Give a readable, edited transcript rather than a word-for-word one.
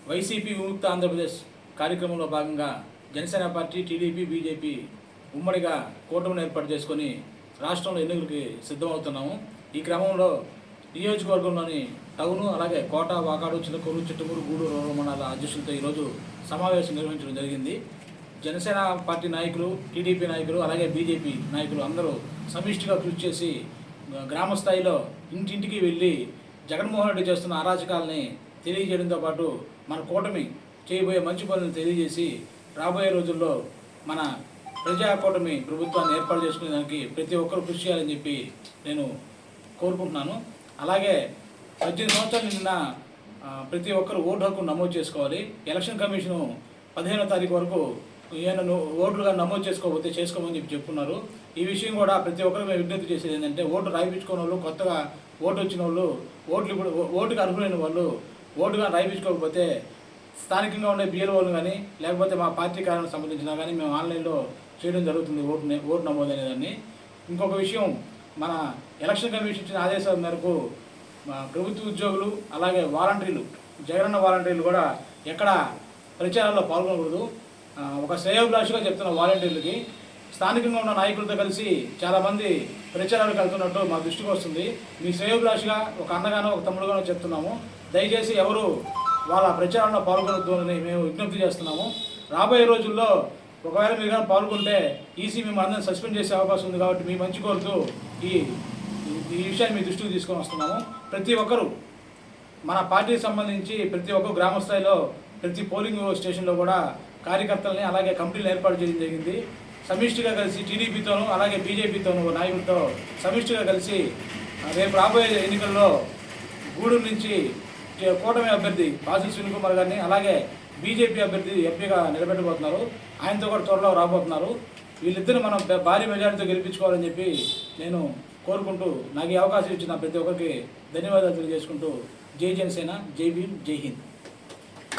YCP విముక్త ఆంధ్రప్రదేశ్ కార్యక్రమంలో భాగంగా జనసేన పార్టీ, టీడీపీ, బీజేపీ ఉమ్మడిగా కూటమిని ఏర్పాటు చేసుకొని రాష్ట్రంలో ఎన్నికలకి సిద్ధమవుతున్నాము. ఈ క్రమంలో నియోజకవర్గంలోని టౌను, అలాగే కోట, వాకాడు, చిలకూరు, చిట్టమూరు, గూడూరు మండల అధ్యక్షులతో ఈరోజు సమావేశం నిర్వహించడం జరిగింది. జనసేన పార్టీ నాయకులు, టీడీపీ నాయకులు, అలాగే బీజేపీ నాయకులు అందరూ సమిష్టిగా కృషి చేసి గ్రామ స్థాయిలో ఇంటింటికి వెళ్ళి జగన్మోహన్ రెడ్డి చేస్తున్న అరాచకాలని తెలియజేయడంతో పాటు మన కూటమి చేయబోయే మంచి పనులను తెలియజేసి రాబోయే రోజుల్లో మన ప్రజా కూటమి ప్రభుత్వాన్ని ఏర్పాటు చేసుకునేదానికి ప్రతి ఒక్కరు కృషి చేయాలని చెప్పి నేను కోరుకుంటున్నాను. అలాగే 18 సంవత్సరాలు నిన్న ప్రతి ఒక్కరు ఓటు హక్కు నమోదు చేసుకోవాలి. ఎలక్షన్ కమిషను 15వ తారీఖు వరకు ఏమైనా ఓట్లుగా నమోదు చేసుకోకపోతే చేసుకోమని చెప్పున్నారు. ఈ విషయం కూడా ప్రతి ఒక్కరు మేము విజ్ఞప్తి చేసేది ఏంటంటే, ఓటు రాయించుకున్న వాళ్ళు, కొత్తగా ఓటు వచ్చిన వాళ్ళు, ఓటుకు అర్హులైన వాళ్ళు ఓటుగా రాయించుకోకపోతే స్థానికంగా ఉండే బిఎల్ఓలు కానీ లేకపోతే మా పార్టీ కార్యాలకు సంబంధించినా కానీ మేము ఆన్లైన్లో చేయడం జరుగుతుంది ఓటు నమోదు అనేదాన్ని. ఇంకొక విషయం, మన ఎలక్షన్ కమిషన్ ఇచ్చిన ఆదేశాల మేరకు ప్రభుత్వ ఉద్యోగులు అలాగే వాలంటీర్లు, జగనన్న వాలంటీర్లు కూడా ఎక్కడ ప్రచారాల్లో పాల్గొనకూడదు. ఒక శ్రేయోభిలాషిగా చెప్తున్న వాలంటీర్లకి స్థానికంగా ఉన్న నాయకులతో కలిసి చాలామంది ప్రచారాలకు వెళ్తున్నట్టు మా దృష్టికి వస్తుంది. మీ శ్రేయోభిలాషిగా ఒక అన్నగానో ఒక తమ్ముడుగానో చెప్తున్నాము. దయచేసి ఎవరు వాళ్ళ ప్రచారంలో పాల్గొనొద్దు అని మేము విజ్ఞప్తి చేస్తున్నాము. రాబోయే రోజుల్లో ఒకవేళ మీరు కానీ పాల్గొంటే ఈసీ మేము అందరినీ సస్పెండ్ చేసే అవకాశం ఉంది. కాబట్టి మీ మంచి కోరుతూ ఈ విషయాన్ని మీ దృష్టికి తీసుకొని వస్తున్నాము. ప్రతి ఒక్కరూ మన పార్టీకి సంబంధించి ప్రతి ఒక్కరు గ్రామ స్థాయిలో ప్రతి పోలింగ్ స్టేషన్లో కూడా కార్యకర్తలని అలాగే కమిటీలను ఏర్పాటు చేయడం జరిగింది. సమిష్టిగా కలిసి టీడీపీతోనూ అలాగే బీజేపీతోనూ నాయకులతో సమిష్టిగా కలిసి రేపు రాబోయే ఎన్నికల్లో గూడూరు నుంచి కూటమి అభ్యర్థి బాసిల్ సునీల్ కుమార్ గారిని అలాగే బీజేపీ అభ్యర్థి ఎంపీగా నిలబెట్టబోతున్నారు. ఆయనతో కూడా త్వరలో రాబోతున్నారు. వీళ్ళిద్దరూ మనం భారీ మెజారిటీతో గెలిపించుకోవాలని చెప్పి నేను కోరుకుంటూ నాకు ఈ అవకాశం ఇచ్చిన ప్రతి ఒక్కరికి ధన్యవాదాలు తెలియజేసుకుంటూ జై జనసేన, జై భీమ్, జై హింద్.